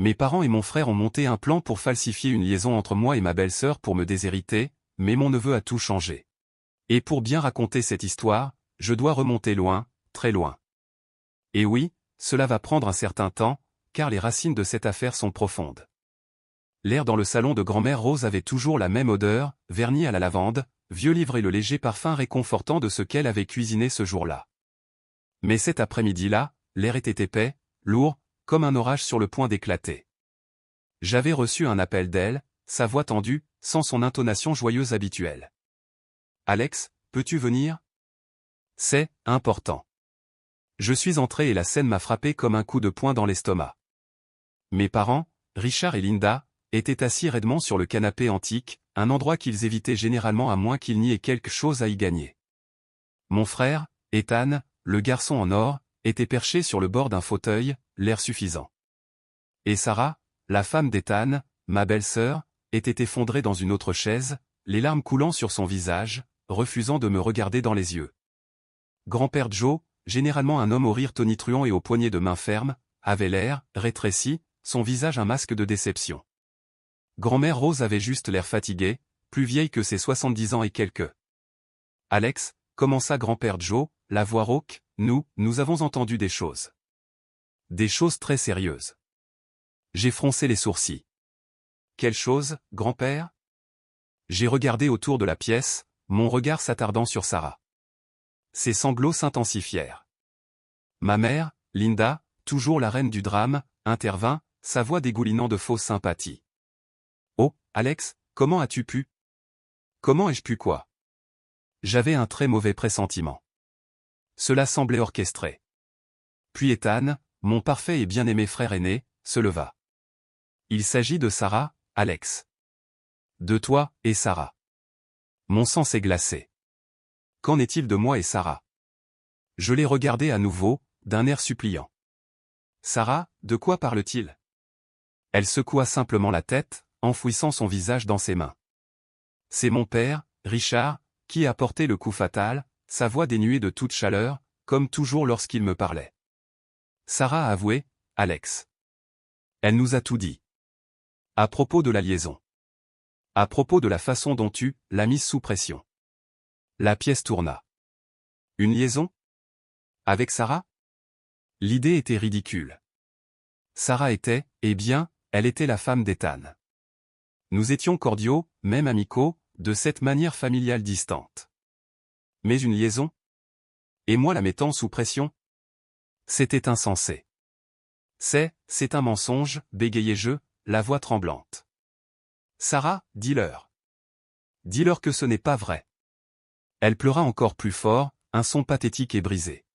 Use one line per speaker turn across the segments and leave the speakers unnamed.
Mes parents et mon frère ont monté un plan pour falsifier une liaison entre moi et ma belle-sœur pour me déshériter, mais mon neveu a tout changé. Et pour bien raconter cette histoire, je dois remonter loin, très loin. Et oui, cela va prendre un certain temps, car les racines de cette affaire sont profondes. L'air dans le salon de grand-mère Rose avait toujours la même odeur, vernis à la lavande, vieux livre et le léger parfum réconfortant de ce qu'elle avait cuisiné ce jour-là. Mais cet après-midi-là, l'air était épais, lourd, comme un orage sur le point d'éclater. J'avais reçu un appel d'elle, sa voix tendue, sans son intonation joyeuse habituelle. « Alex, peux-tu venir ? C'est important. » Je suis entré et la scène m'a frappé comme un coup de poing dans l'estomac. Mes parents, Richard et Linda, étaient assis raidement sur le canapé antique, un endroit qu'ils évitaient généralement à moins qu'il n'y ait quelque chose à y gagner. Mon frère, Ethan, le garçon en or, était perché sur le bord d'un fauteuil, l'air suffisant. Et Sarah, la femme d'Ethan, ma belle-sœur, était effondrée dans une autre chaise, les larmes coulant sur son visage, refusant de me regarder dans les yeux. Grand-père Joe, généralement un homme au rire tonitruant et aux poignées de main fermes, avait l'air, rétréci, son visage un masque de déception. Grand-mère Rose avait juste l'air fatiguée, plus vieille que ses 70 ans et quelques. « Alex, commença grand-père Joe, la voix rauque, nous avons entendu des choses. Des choses très sérieuses. » J'ai froncé les sourcils. « Quelle chose, grand-père ?» J'ai regardé autour de la pièce, mon regard s'attardant sur Sarah. Ses sanglots s'intensifièrent. Ma mère, Linda, toujours la reine du drame, intervint, sa voix dégoulinant de fausse sympathie. « Oh, Alex, comment as-tu pu ? Comment ai-je pu quoi ? » J'avais un très mauvais pressentiment. Cela semblait orchestré. Puis Ethan, mon parfait et bien-aimé frère aîné, se leva. « Il s'agit de Sarah, Alex. De toi, et Sarah. » Mon sang s'est glacé. Qu'en est-il de moi et Sarah ? Je l'ai regardé à nouveau, d'un air suppliant. « Sarah, de quoi parle-t-il » Elle secoua simplement la tête, enfouissant son visage dans ses mains. « C'est mon père, Richard, qui a porté le coup fatal, » sa voix dénuée de toute chaleur, comme toujours lorsqu'il me parlait. Sarah a avoué, Alex. Elle nous a tout dit. À propos de la liaison. À propos de la façon dont tu l'as mise sous pression. La pièce tourna. Une liaison ? Avec Sarah ? L'idée était ridicule. Sarah était, eh bien, elle était la femme d'Ethan. Nous étions cordiaux, même amicaux, de cette manière familiale distante. Mais une liaison ? Et moi la mettant sous pression ? C'était insensé. C'est un mensonge, bégayai-je, la voix tremblante. Sarah, dis-leur. Dis-leur que ce n'est pas vrai. Elle pleura encore plus fort, un son pathétique et brisé.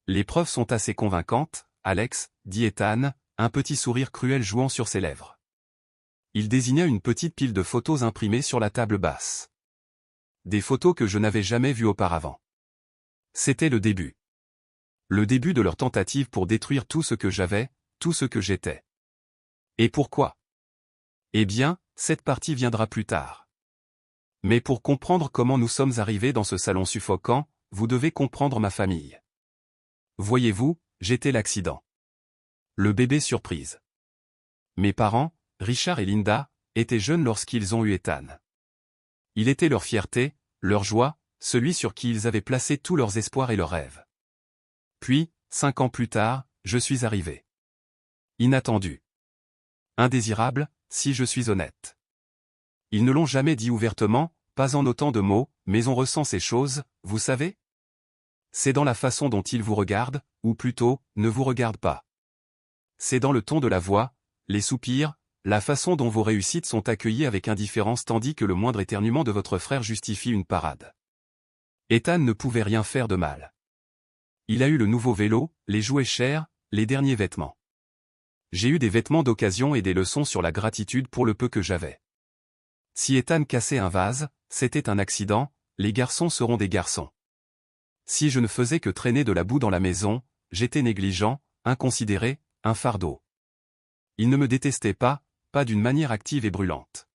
Les preuves sont assez convaincantes, Alex, dit Ethan, un petit sourire cruel jouant sur ses lèvres. Il désigna une petite pile de photos imprimées sur la table basse. Des photos que je n'avais jamais vues auparavant. C'était le début. Le début de leur tentative pour détruire tout ce que j'avais, tout ce que j'étais. Et pourquoi ? Eh bien, cette partie viendra plus tard. Mais pour comprendre comment nous sommes arrivés dans ce salon suffocant, vous devez comprendre ma famille. Voyez-vous, j'étais l'accident. Le bébé surprise. Mes parents, Richard et Linda, étaient jeunes lorsqu'ils ont eu Ethan. Il était leur fierté, leur joie, celui sur qui ils avaient placé tous leurs espoirs et leurs rêves. Puis, 5 ans plus tard, je suis arrivé. Inattendu. Indésirable, si je suis honnête. Ils ne l'ont jamais dit ouvertement, pas en autant de mots, mais on ressent ces choses, vous savez ? C'est dans la façon dont ils vous regardent, ou plutôt, ne vous regardent pas. C'est dans le ton de la voix, les soupirs, la façon dont vos réussites sont accueillies avec indifférence tandis que le moindre éternuement de votre frère justifie une parade. Ethan ne pouvait rien faire de mal. Il a eu le nouveau vélo, les jouets chers, les derniers vêtements. J'ai eu des vêtements d'occasion et des leçons sur la gratitude pour le peu que j'avais. Si Ethan cassait un vase, c'était un accident, les garçons seront des garçons. Si je ne faisais que traîner de la boue dans la maison, j'étais négligent, inconsidéré, un fardeau. Il ne me détestait pas, pas d'une manière active et brûlante.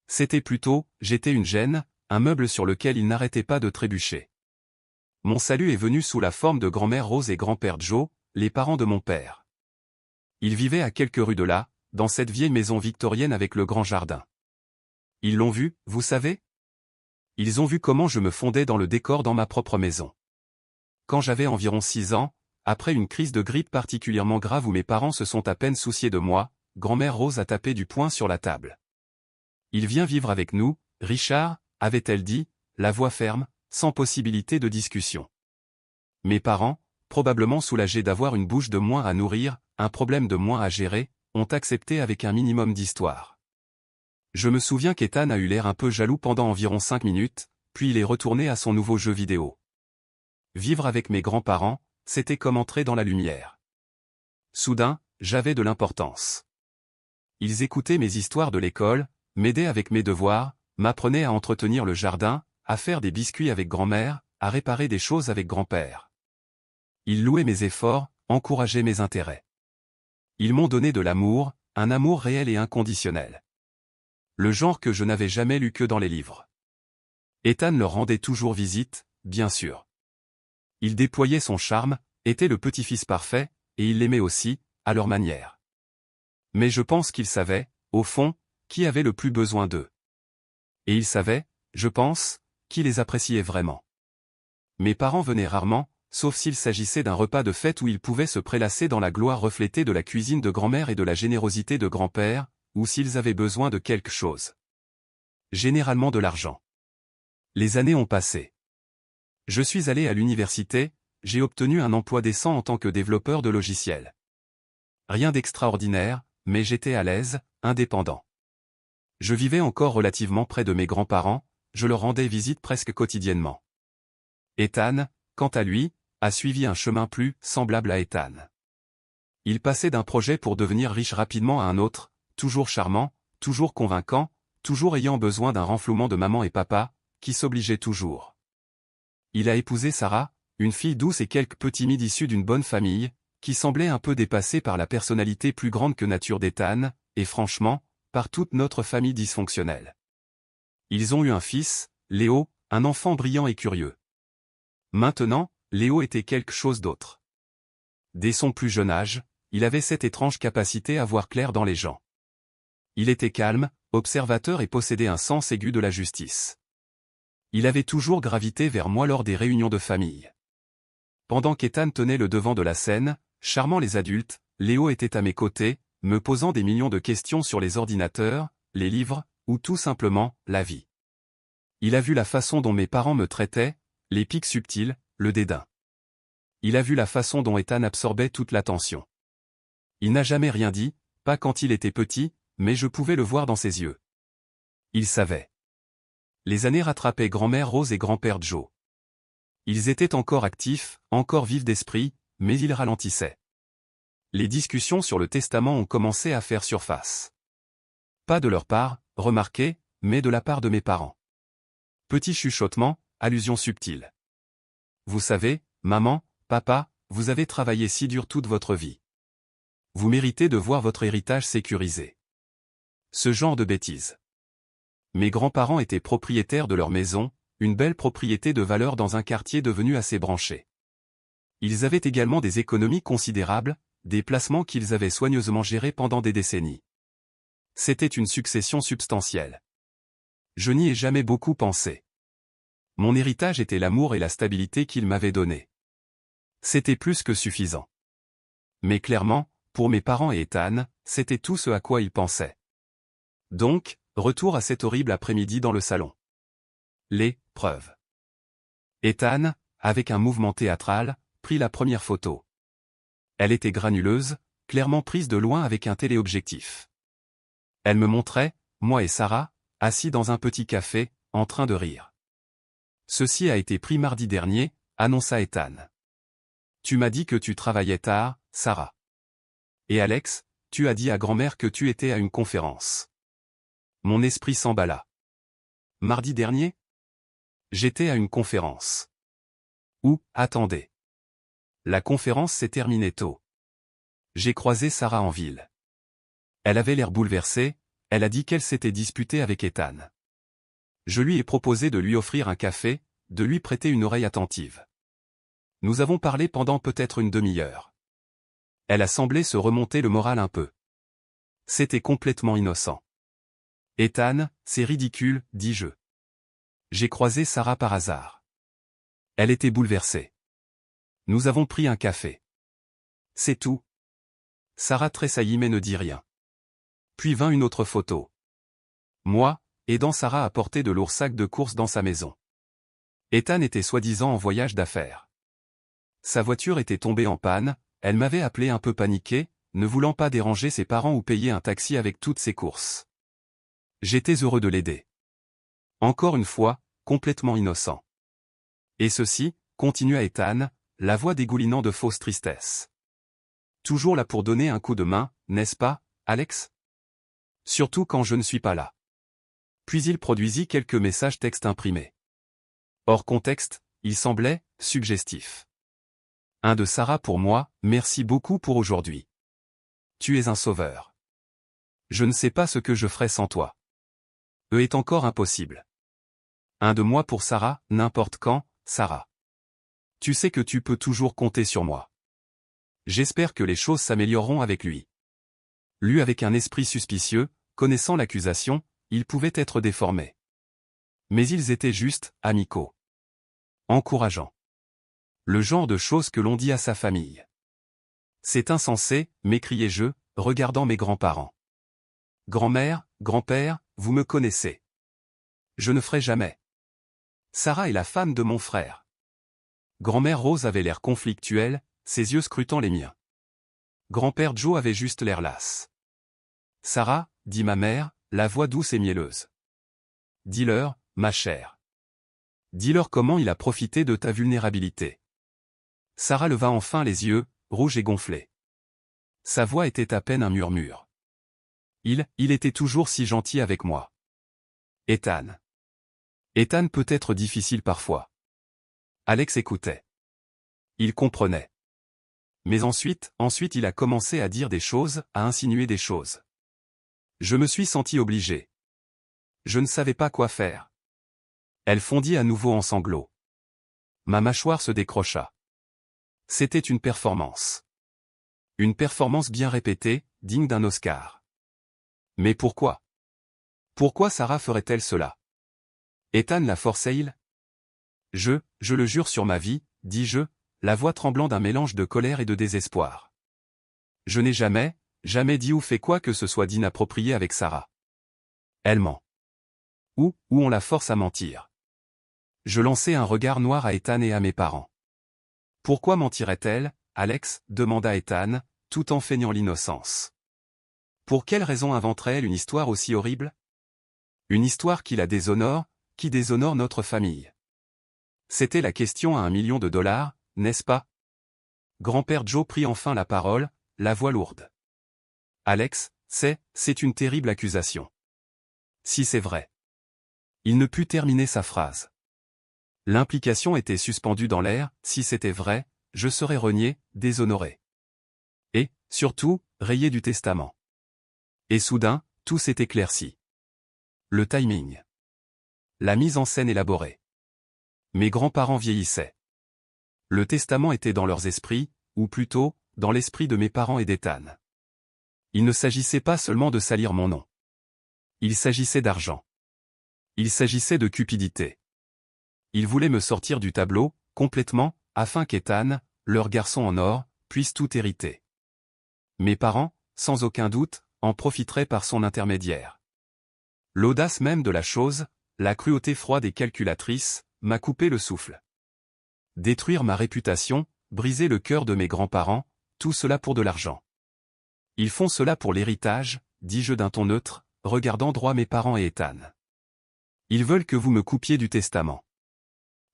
C'était plutôt, j'étais une gêne, un meuble sur lequel il n'arrêtait pas de trébucher. Mon salut est venu sous la forme de grand-mère Rose et grand-père Joe, les parents de mon père. Ils vivaient à quelques rues de là, dans cette vieille maison victorienne avec le grand jardin. Ils l'ont vu, vous savez? Ils ont vu comment je me fondais dans le décor dans ma propre maison. Quand j'avais environ 6 ans, après une crise de grippe particulièrement grave où mes parents se sont à peine souciés de moi, grand-mère Rose a tapé du poing sur la table. Il vient vivre avec nous, Richard, avait-elle dit, la voix ferme, sans possibilité de discussion. Mes parents, probablement soulagés d'avoir une bouche de moins à nourrir, un problème de moins à gérer, ont accepté avec un minimum d'histoire. Je me souviens qu'Ethan a eu l'air un peu jaloux pendant environ 5 minutes, puis il est retourné à son nouveau jeu vidéo. Vivre avec mes grands-parents, c'était comme entrer dans la lumière. Soudain, j'avais de l'importance. Ils écoutaient mes histoires de l'école, m'aidaient avec mes devoirs, m'apprenaient à entretenir le jardin, à faire des biscuits avec grand-mère, à réparer des choses avec grand-père. Ils louaient mes efforts, encourageaient mes intérêts. Ils m'ont donné de l'amour, un amour réel et inconditionnel. Le genre que je n'avais jamais lu que dans les livres. Ethan leur rendait toujours visite, bien sûr. Il déployait son charme, était le petit-fils parfait, et ils l'aimaient aussi, à leur manière. Mais je pense qu'ils savaient, au fond, qui avait le plus besoin d'eux. Et ils savaient, je pense, qui les appréciait vraiment. Mes parents venaient rarement, sauf s'il s'agissait d'un repas de fête où ils pouvaient se prélasser dans la gloire reflétée de la cuisine de grand-mère et de la générosité de grand-père, ou s'ils avaient besoin de quelque chose. Généralement de l'argent. Les années ont passé. Je suis allé à l'université, j'ai obtenu un emploi décent en tant que développeur de logiciels. Rien d'extraordinaire, mais j'étais à l'aise, indépendant. Je vivais encore relativement près de mes grands-parents, je leur rendais visite presque quotidiennement. Ethan, quant à lui, a suivi un chemin plus semblable à Ethan. Il passait d'un projet pour devenir riche rapidement à un autre, toujours charmant, toujours convaincant, toujours ayant besoin d'un renflouement de maman et papa, qui s'obligeait toujours. Il a épousé Sarah, une fille douce et quelque peu timide issue d'une bonne famille, qui semblait un peu dépassée par la personnalité plus grande que nature d'Ethan, et franchement, par toute notre famille dysfonctionnelle. Ils ont eu un fils, Léo, un enfant brillant et curieux. Maintenant, Léo était quelque chose d'autre. Dès son plus jeune âge, il avait cette étrange capacité à voir clair dans les gens. Il était calme, observateur et possédait un sens aigu de la justice. Il avait toujours gravité vers moi lors des réunions de famille. Pendant qu'Ethan tenait le devant de la scène, charmant les adultes, Léo était à mes côtés, me posant des millions de questions sur les ordinateurs, les livres, ou tout simplement, la vie. Il a vu la façon dont mes parents me traitaient, les pics subtils, le dédain. Il a vu la façon dont Ethan absorbait toute l'attention. Il n'a jamais rien dit, pas quand il était petit, mais je pouvais le voir dans ses yeux. Il savait. Les années rattrapaient grand-mère Rose et grand-père Joe. Ils étaient encore actifs, encore vifs d'esprit, mais ils ralentissaient. Les discussions sur le testament ont commencé à faire surface. Pas de leur part, remarquez, mais de la part de mes parents. Petit chuchotement, allusion subtile. Vous savez, maman, papa, vous avez travaillé si dur toute votre vie. Vous méritez de voir votre héritage sécurisé. Ce genre de bêtises. Mes grands-parents étaient propriétaires de leur maison, une belle propriété de valeur dans un quartier devenu assez branché. Ils avaient également des économies considérables, des placements qu'ils avaient soigneusement gérés pendant des décennies. C'était une succession substantielle. Je n'y ai jamais beaucoup pensé. Mon héritage était l'amour et la stabilité qu'ils m'avaient donnés. C'était plus que suffisant. Mais clairement, pour mes parents et Ethan, c'était tout ce à quoi ils pensaient. Donc, retour à cet horrible après-midi dans le salon. Les preuves. Ethan, avec un mouvement théâtral, prit la première photo. Elle était granuleuse, clairement prise de loin avec un téléobjectif. Elle me montrait, moi et Sarah, assis dans un petit café, en train de rire. Ceci a été pris mardi dernier, annonça Ethan. Tu m'as dit que tu travaillais tard, Sarah. Et Alex, tu as dit à grand-mère que tu étais à une conférence. Mon esprit s'emballa. Mardi dernier? J'étais à une conférence. Où, attendez. La conférence s'est terminée tôt. J'ai croisé Sarah en ville. Elle avait l'air bouleversée, elle a dit qu'elle s'était disputée avec Ethan. Je lui ai proposé de lui offrir un café, de lui prêter une oreille attentive. Nous avons parlé pendant peut-être une demi-heure. Elle a semblé se remonter le moral un peu. C'était complètement innocent. Ethan, c'est ridicule, dis-je. J'ai croisé Sarah par hasard. Elle était bouleversée. Nous avons pris un café. C'est tout. Sarah tressaillit mais ne dit rien. Puis vint une autre photo. Moi, aidant Sarah à porter de lourds sacs de courses dans sa maison. Ethan était soi-disant en voyage d'affaires. Sa voiture était tombée en panne, elle m'avait appelé un peu paniqué, ne voulant pas déranger ses parents ou payer un taxi avec toutes ses courses. J'étais heureux de l'aider. Encore une fois, complètement innocent. Et ceci, continua Ethan, la voix dégoulinant de fausse tristesse. Toujours là pour donner un coup de main, n'est-ce pas, Alex? Surtout quand je ne suis pas là. Puis il produisit quelques messages textes imprimés. Hors contexte, il semblait suggestif. Un de Sarah pour moi, merci beaucoup pour aujourd'hui. Tu es un sauveur. Je ne sais pas ce que je ferais sans toi. Est encore impossible. Un de moi pour Sarah, n'importe quand, Sarah. Tu sais que tu peux toujours compter sur moi. J'espère que les choses s'amélioreront avec lui. Lu avec un esprit suspicieux, connaissant l'accusation, il pouvait être déformé. Mais ils étaient justes, amicaux. Encourageants. Le genre de choses que l'on dit à sa famille. C'est insensé, m'écriai-je, regardant mes grands-parents. Grand-mère, grand-père, vous me connaissez. Je ne ferai jamais. Sarah est la femme de mon frère. Grand-mère Rose avait l'air conflictuel, ses yeux scrutant les miens. Grand-père Joe avait juste l'air las. Sarah, dit ma mère, la voix douce et mielleuse. Dis-leur, ma chère. Dis-leur comment il a profité de ta vulnérabilité. Sarah leva enfin les yeux, rouge et gonflée. Sa voix était à peine un murmure. Il était toujours si gentil avec moi. Ethan. Ethan peut être difficile parfois. Alex écoutait. Il comprenait. Mais ensuite il a commencé à dire des choses, à insinuer des choses. Je me suis senti obligé. Je ne savais pas quoi faire. Elle fondit à nouveau en sanglots. Ma mâchoire se décrocha. C'était une performance. Une performance bien répétée, digne d'un Oscar. Mais pourquoi? Pourquoi Sarah ferait-elle cela? Ethan la forçait-il? Je le jure sur ma vie, dis-je, la voix tremblant d'un mélange de colère et de désespoir. Je n'ai jamais dit ou fait quoi que ce soit d'inapproprié avec Sarah. Elle ment. Ou on la force à mentir. Je lançai un regard noir à Ethan et à mes parents. Pourquoi mentirait-elle, Alex? Demanda Ethan, tout en feignant l'innocence. Pour quelle raison inventerait-elle une histoire aussi horrible? Une histoire qui la déshonore, qui déshonore notre famille. C'était la question à $1 million, n'est-ce pas? Grand-père Joe prit enfin la parole, la voix lourde. Alex, c'est une terrible accusation. Si c'est vrai. Il ne put terminer sa phrase. L'implication était suspendue dans l'air, si c'était vrai, je serais renié, déshonoré. Et, surtout, rayé du testament. Et soudain, tout s'est éclairci. Le timing. La mise en scène élaborée. Mes grands-parents vieillissaient. Le testament était dans leurs esprits, ou plutôt, dans l'esprit de mes parents et d'Ethan. Il ne s'agissait pas seulement de salir mon nom. Il s'agissait d'argent. Il s'agissait de cupidité. Ils voulaient me sortir du tableau, complètement, afin qu'Ethan, leur garçon en or, puisse tout hériter. Mes parents, sans aucun doute, en profiteraient par son intermédiaire. L'audace même de la chose, la cruauté froide et calculatrice, m'a coupé le souffle. Détruire ma réputation, briser le cœur de mes grands-parents, tout cela pour de l'argent. Ils font cela pour l'héritage, dis-je d'un ton neutre, regardant droit mes parents et Ethan. Ils veulent que vous me coupiez du testament.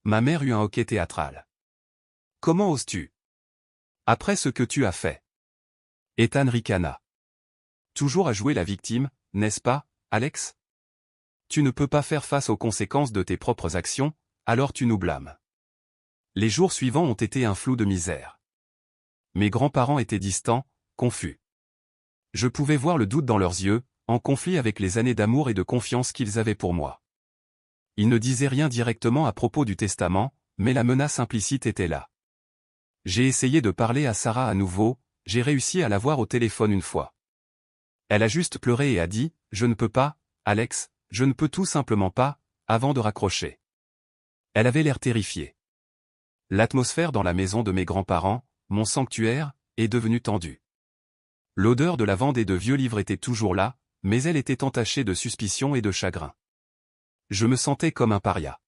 Ma mère eut un hoquet théâtral. Comment oses-tu? Après ce que tu as fait. Ethan ricana. Toujours à jouer la victime, n'est-ce pas, Alex? Tu ne peux pas faire face aux conséquences de tes propres actions, alors tu nous blâmes. Les jours suivants ont été un flou de misère. Mes grands-parents étaient distants, confus. Je pouvais voir le doute dans leurs yeux, en conflit avec les années d'amour et de confiance qu'ils avaient pour moi. Ils ne disaient rien directement à propos du testament, mais la menace implicite était là. J'ai essayé de parler à Sarah à nouveau, j'ai réussi à l'avoir au téléphone une fois. Elle a juste pleuré et a dit, « Je ne peux pas, Alex, je ne peux tout simplement pas », avant de raccrocher. Elle avait l'air terrifiée. L'atmosphère dans la maison de mes grands-parents, mon sanctuaire, est devenue tendue. L'odeur de lavande et de vieux livres était toujours là, mais elle était entachée de suspicion et de chagrin. Je me sentais comme un paria.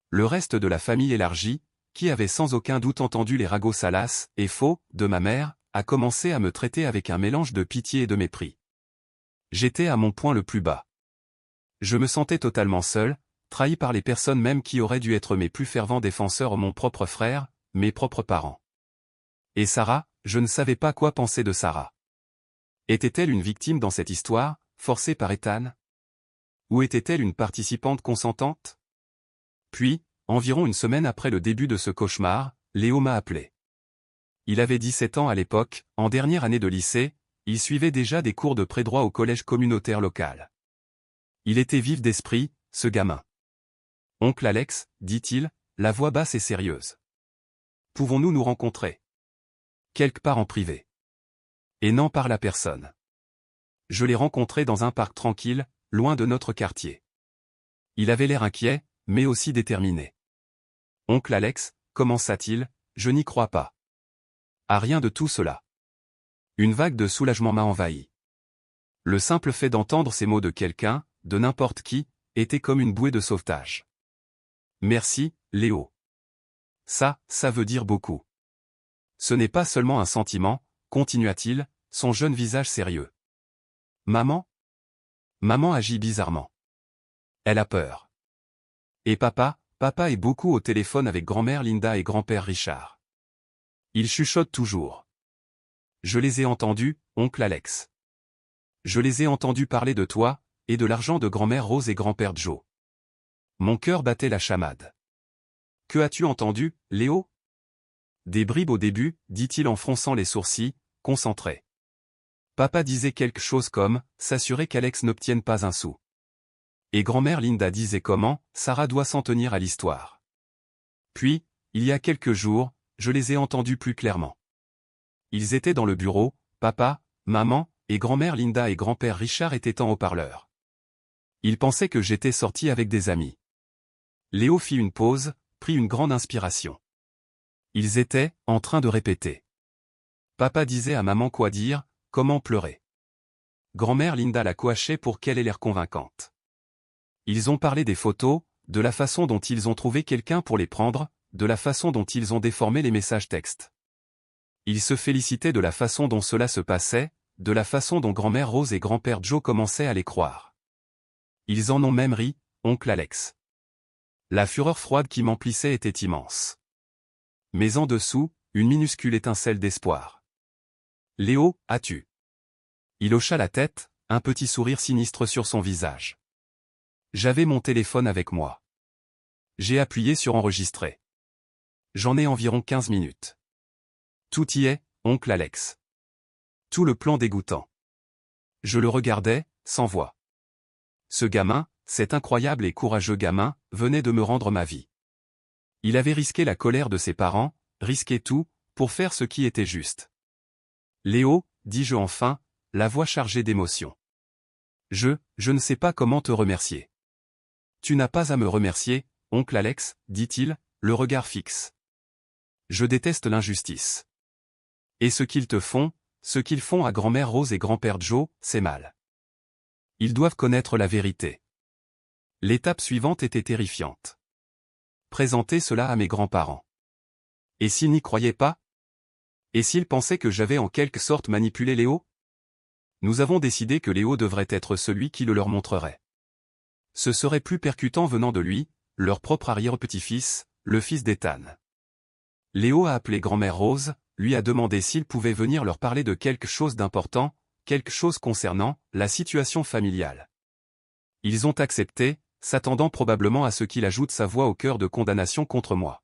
Le reste de la famille élargie, qui avait sans aucun doute entendu les ragots salaces et faux de ma mère, a commencé à me traiter avec un mélange de pitié et de mépris. J'étais à mon point le plus bas. Je me sentais totalement seul, trahi par les personnes même qui auraient dû être mes plus fervents défenseurs, mon propre frère, mes propres parents. Et Sarah, je ne savais pas quoi penser de Sarah. Était-elle une victime dans cette histoire, forcée par Ethan? Ou était-elle une participante consentante? Puis, environ une semaine après le début de ce cauchemar, Léo m'a appelé. Il avait 17 ans à l'époque, en dernière année de lycée, il suivait déjà des cours de pré-droit au collège communautaire local. Il était vif d'esprit, ce gamin. « Oncle Alex, dit-il, la voix basse et sérieuse. Pouvons-nous nous rencontrer? Quelque part en privé. Et n'en parle à personne. Je l'ai rencontré dans un parc tranquille, loin de notre quartier. Il avait l'air inquiet, mais aussi déterminé. Oncle Alex, commença-t-il, je n'y crois pas. À rien de tout cela. Une vague de soulagement m'a envahi. Le simple fait d'entendre ces mots de quelqu'un, de n'importe qui, était comme une bouée de sauvetage. Merci, Léo. Ça veut dire beaucoup. Ce n'est pas seulement un sentiment, continua-t-il, son jeune visage sérieux. Maman? Maman agit bizarrement. Elle a peur. Et papa est beaucoup au téléphone avec grand-mère Linda et grand-père Richard. Ils chuchotent toujours. Je les ai entendus, oncle Alex. Je les ai entendus parler de toi, et de l'argent de grand-mère Rose et grand-père Joe. Mon cœur battait la chamade. Que as-tu entendu, Léo? Des bribes au début, dit-il en fronçant les sourcils, concentré. Papa disait quelque chose comme, s'assurer qu'Alex n'obtienne pas un sou. Et grand-mère Linda disait comment, Sarah doit s'en tenir à l'histoire. Puis, il y a quelques jours, je les ai entendus plus clairement. Ils étaient dans le bureau, papa, maman, et grand-mère Linda et grand-père Richard étaient en haut-parleur. Ils pensaient que j'étais sorti avec des amis. Léo fit une pause, prit une grande inspiration. Ils étaient en train de répéter. Papa disait à maman quoi dire, comment pleurer. Grand-mère Linda la coachait pour qu'elle ait l'air convaincante. Ils ont parlé des photos, de la façon dont ils ont trouvé quelqu'un pour les prendre, de la façon dont ils ont déformé les messages textes. Ils se félicitaient de la façon dont cela se passait, de la façon dont grand-mère Rose et grand-père Joe commençaient à les croire. Ils en ont même ri, oncle Alex. La fureur froide qui m'emplissait était immense. Mais en dessous, une minuscule étincelle d'espoir. Léo, as-tu? Il hocha la tête, un petit sourire sinistre sur son visage. J'avais mon téléphone avec moi. J'ai appuyé sur enregistrer. J'en ai environ 15 minutes. Tout y est, oncle Alex. Tout le plan dégoûtant. Je le regardais, sans voix. Ce gamin, cet incroyable et courageux gamin, venait de me rendre ma vie. Il avait risqué la colère de ses parents, risqué tout, pour faire ce qui était juste. Léo, dis-je enfin, la voix chargée d'émotion. Je ne sais pas comment te remercier. Tu n'as pas à me remercier, oncle Alex, dit-il, le regard fixe. Je déteste l'injustice. Et ce qu'ils te font, ce qu'ils font à grand-mère Rose et grand-père Joe, c'est mal. Ils doivent connaître la vérité. L'étape suivante était terrifiante. Présenter cela à mes grands-parents. Et s'ils n'y croyaient pas? Et s'ils pensaient que j'avais en quelque sorte manipulé Léo? Nous avons décidé que Léo devrait être celui qui le leur montrerait. Ce serait plus percutant venant de lui, leur propre arrière-petit-fils, le fils d'Ethan. Léo a appelé grand-mère Rose, lui a demandé s'il pouvait venir leur parler de quelque chose d'important, quelque chose concernant la situation familiale. Ils ont accepté, s'attendant probablement à ce qu'il ajoute sa voix au cœur de condamnation contre moi.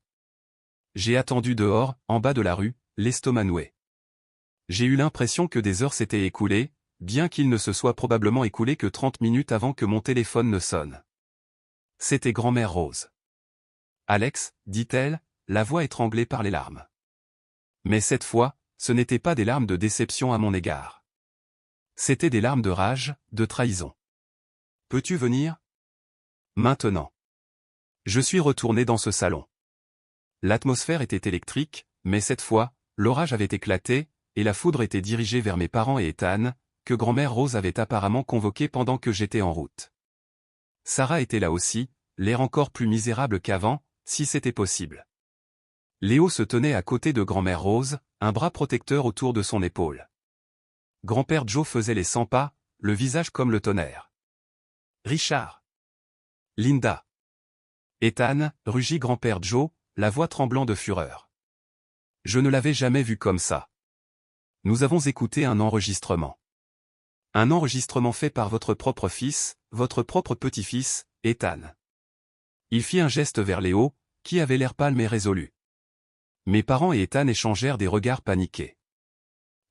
J'ai attendu dehors, en bas de la rue, l'estomac noué. J'ai eu l'impression que des heures s'étaient écoulées, bien qu'il ne se soit probablement écoulé que 30 minutes avant que mon téléphone ne sonne. C'était grand-mère Rose. Alex, dit-elle, la voix étranglée par les larmes. Mais cette fois, ce n'étaient pas des larmes de déception à mon égard. C'étaient des larmes de rage, de trahison. Peux-tu venir? Maintenant. Je suis retourné dans ce salon. L'atmosphère était électrique, mais cette fois, l'orage avait éclaté, et la foudre était dirigée vers mes parents et Ethan, que grand-mère Rose avait apparemment convoqué pendant que j'étais en route. Sarah était là aussi, l'air encore plus misérable qu'avant, si c'était possible. Léo se tenait à côté de grand-mère Rose, un bras protecteur autour de son épaule. Grand-père Joe faisait les 100 pas, le visage comme le tonnerre. Richard. Linda. Ethan, rugit grand-père Joe, la voix tremblant de fureur. Je ne l'avais jamais vu comme ça. Nous avons écouté un enregistrement. Un enregistrement fait par votre propre fils, votre propre petit-fils, Ethan. Il fit un geste vers Léo, qui avait l'air pâle mais résolu. Mes parents et Ethan échangèrent des regards paniqués.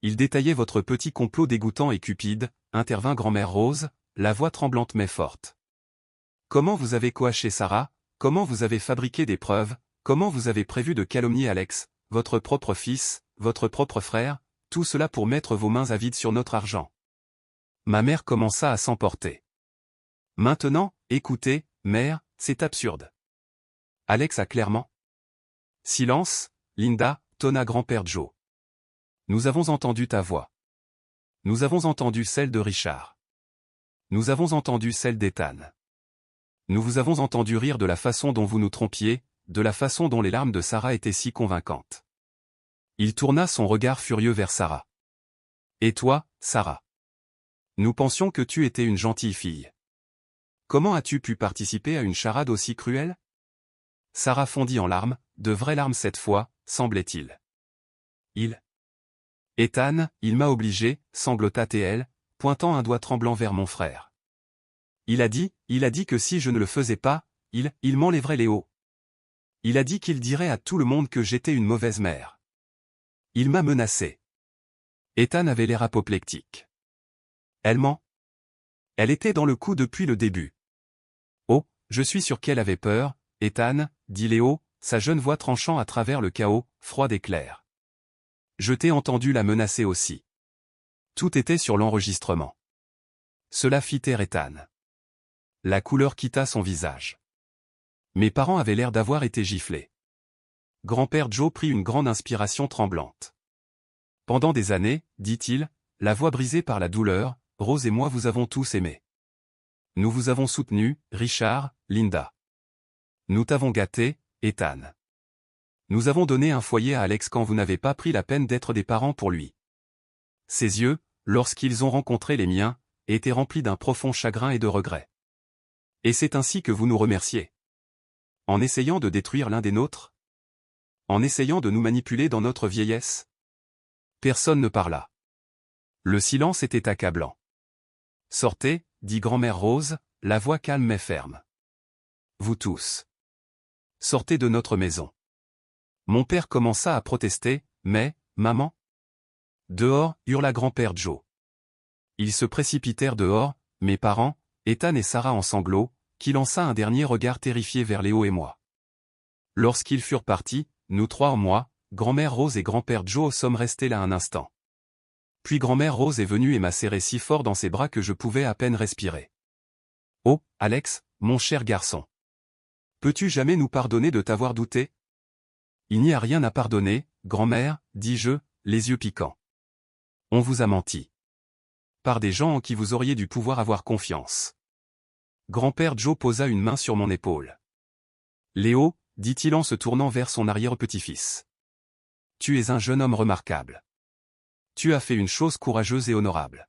Il détaillait votre petit complot dégoûtant et cupide, intervint grand-mère Rose, la voix tremblante mais forte. Comment vous avez coaché Sarah, comment vous avez fabriqué des preuves, comment vous avez prévu de calomnier Alex, votre propre fils, votre propre frère, tout cela pour mettre vos mains à vide sur notre argent. Ma mère commença à s'emporter. Maintenant, écoutez, mère, c'est absurde. Alex a clairement. Silence, Linda, tonna grand-père Joe. Nous avons entendu ta voix. Nous avons entendu celle de Richard. Nous avons entendu celle d'Ethan. Nous vous avons entendu rire de la façon dont vous nous trompiez, de la façon dont les larmes de Sarah étaient si convaincantes. Il tourna son regard furieux vers Sarah. Et toi, Sarah? Nous pensions que tu étais une gentille fille. Comment as-tu pu participer à une charade aussi cruelle? Sarah fondit en larmes, de vraies larmes cette fois, semblait-il. Ethan, il m'a obligé, sanglota T.L., pointant un doigt tremblant vers mon frère. Il a dit que si je ne le faisais pas, il m'enlèverait Léo. Il a dit qu'il dirait à tout le monde que j'étais une mauvaise mère. Il m'a menacé. Ethan avait l'air apoplectique. Elle ment. Elle était dans le coup depuis le début. Oh, je suis sûr qu'elle avait peur, Ethan, dit Léo, sa jeune voix tranchant à travers le chaos, froide et clair. Je t'ai entendu la menacer aussi. Tout était sur l'enregistrement. Cela fit taire Ethan. La couleur quitta son visage. Mes parents avaient l'air d'avoir été giflés. Grand-père Joe prit une grande inspiration tremblante. Pendant des années, dit-il, la voix brisée par la douleur, Rose et moi vous avons tous aimé. Nous vous avons soutenu, Richard, Linda. Nous t'avons gâté, Ethan. Nous avons donné un foyer à Alex quand vous n'avez pas pris la peine d'être des parents pour lui. Ses yeux, lorsqu'ils ont rencontré les miens, étaient remplis d'un profond chagrin et de regret. Et c'est ainsi que vous nous remerciez. En essayant de détruire l'un des nôtres? En essayant de nous manipuler dans notre vieillesse? Personne ne parla. Le silence était accablant. Sortez, dit grand-mère Rose, la voix calme mais ferme. Vous tous. Sortez de notre maison. Mon père commença à protester, mais, maman? Dehors, hurla grand-père Joe. Ils se précipitèrent dehors, mes parents, Ethan et Sarah en sanglots, qui lança un dernier regard terrifié vers Léo et moi. Lorsqu'ils furent partis, nous trois moi, grand-mère Rose et grand-père Joe sommes restés là un instant. Puis grand-mère Rose est venue et m'a serré si fort dans ses bras que je pouvais à peine respirer. Oh, Alex, mon cher garçon. Peux-tu jamais nous pardonner de t'avoir douté? Il n'y a rien à pardonner, grand-mère, dis-je, les yeux piquants. On vous a menti. Par des gens en qui vous auriez dû pouvoir avoir confiance. Grand-père Joe posa une main sur mon épaule. Léo, dit-il en se tournant vers son arrière-petit-fils. Tu es un jeune homme remarquable. Tu as fait une chose courageuse et honorable.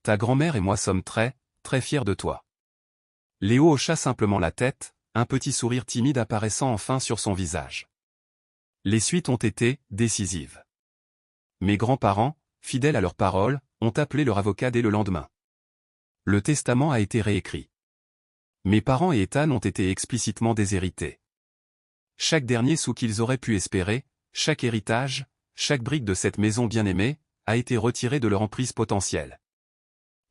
Ta grand-mère et moi sommes très, très fiers de toi. Léo hocha simplement la tête, un petit sourire timide apparaissant enfin sur son visage. Les suites ont été décisives. Mes grands-parents, fidèles à leur parole, ont appelé leur avocat dès le lendemain. Le testament a été réécrit. Mes parents et Ethan ont été explicitement déshérités. Chaque dernier sou qu'ils auraient pu espérer, chaque héritage, chaque brique de cette maison bien-aimée, a été retiré de leur emprise potentielle.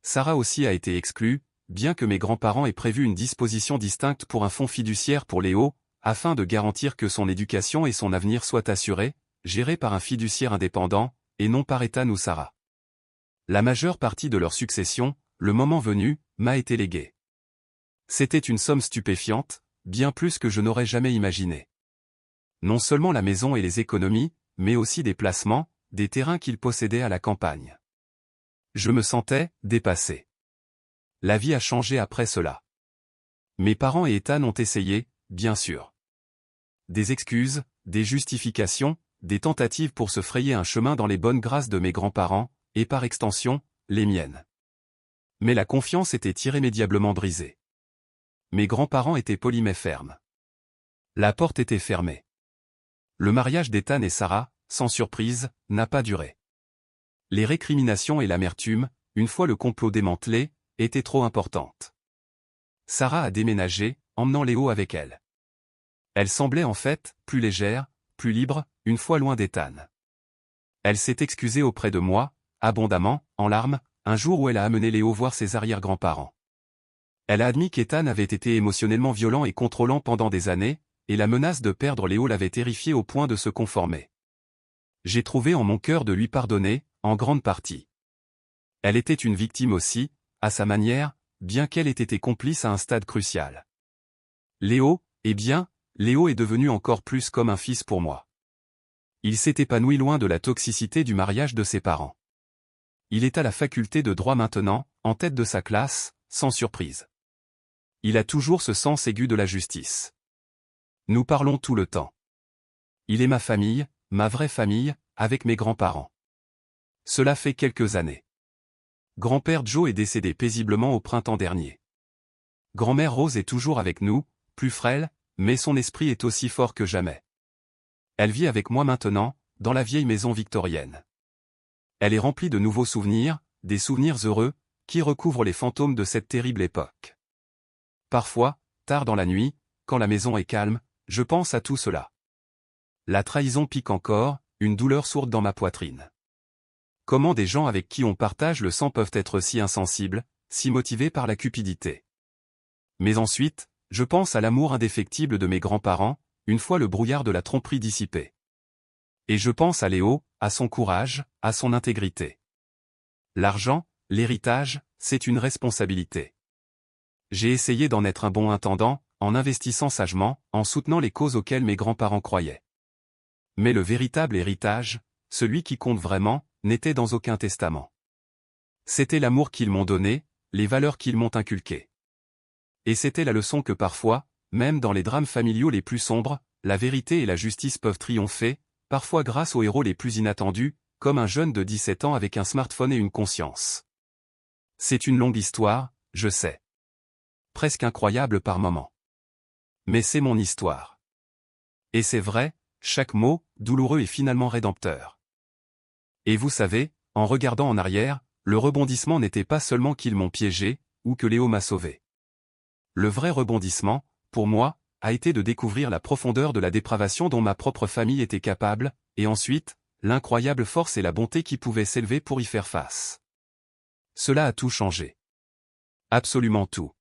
Sarah aussi a été exclue, bien que mes grands-parents aient prévu une disposition distincte pour un fonds fiduciaire pour Léo, afin de garantir que son éducation et son avenir soient assurés, gérés par un fiduciaire indépendant, et non par Ethan ou Sarah. La majeure partie de leur succession, le moment venu, m'a été léguée. C'était une somme stupéfiante, bien plus que je n'aurais jamais imaginé. Non seulement la maison et les économies, mais aussi des placements, des terrains qu'ils possédaient à la campagne. Je me sentais dépassé. La vie a changé après cela. Mes parents et Ethan ont essayé, bien sûr. Des excuses, des justifications, des tentatives pour se frayer un chemin dans les bonnes grâces de mes grands-parents, et par extension, les miennes. Mais la confiance était irrémédiablement brisée. Mes grands-parents étaient polis mais fermes. La porte était fermée. Le mariage d'Ethan et Sarah, sans surprise, n'a pas duré. Les récriminations et l'amertume, une fois le complot démantelé, étaient trop importantes. Sarah a déménagé, emmenant Léo avec elle. Elle semblait en fait, plus légère, plus libre, une fois loin d'Ethan. Elle s'est excusée auprès de moi, abondamment, en larmes, un jour où elle a amené Léo voir ses arrière-grands-parents. Elle a admis qu'Ethan avait été émotionnellement violent et contrôlant pendant des années, et la menace de perdre Léo l'avait terrifié au point de se conformer. J'ai trouvé en mon cœur de lui pardonner, en grande partie. Elle était une victime aussi, à sa manière, bien qu'elle ait été complice à un stade crucial. Léo, eh bien, Léo est devenu encore plus comme un fils pour moi. Il s'est épanoui loin de la toxicité du mariage de ses parents. Il est à la faculté de droit maintenant, en tête de sa classe, sans surprise. Il a toujours ce sens aigu de la justice. Nous parlons tout le temps. Il est ma famille, ma vraie famille, avec mes grands-parents. Cela fait quelques années. Grand-père Joe est décédé paisiblement au printemps dernier. Grand-mère Rose est toujours avec nous, plus frêle, mais son esprit est aussi fort que jamais. Elle vit avec moi maintenant, dans la vieille maison victorienne. Elle est remplie de nouveaux souvenirs, des souvenirs heureux, qui recouvrent les fantômes de cette terrible époque. Parfois, tard dans la nuit, quand la maison est calme, je pense à tout cela. La trahison pique encore, une douleur sourde dans ma poitrine. Comment des gens avec qui on partage le sang peuvent être si insensibles, si motivés par la cupidité. Mais ensuite, je pense à l'amour indéfectible de mes grands-parents, une fois le brouillard de la tromperie dissipé. Et je pense à Léo, à son courage, à son intégrité. L'argent, l'héritage, c'est une responsabilité. J'ai essayé d'en être un bon intendant, en investissant sagement, en soutenant les causes auxquelles mes grands-parents croyaient. Mais le véritable héritage, celui qui compte vraiment, n'était dans aucun testament. C'était l'amour qu'ils m'ont donné, les valeurs qu'ils m'ont inculquées. Et c'était la leçon que parfois, même dans les drames familiaux les plus sombres, la vérité et la justice peuvent triompher, parfois grâce aux héros les plus inattendus, comme un jeune de 17 ans avec un smartphone et une conscience. C'est une longue histoire, je sais. Presque incroyable par moments. Mais c'est mon histoire. Et c'est vrai, chaque mot, douloureux est finalement rédempteur. Et vous savez, en regardant en arrière, le rebondissement n'était pas seulement qu'ils m'ont piégé, ou que Léo m'a sauvé. Le vrai rebondissement, pour moi, a été de découvrir la profondeur de la dépravation dont ma propre famille était capable, et ensuite, l'incroyable force et la bonté qui pouvaient s'élever pour y faire face. Cela a tout changé. Absolument tout.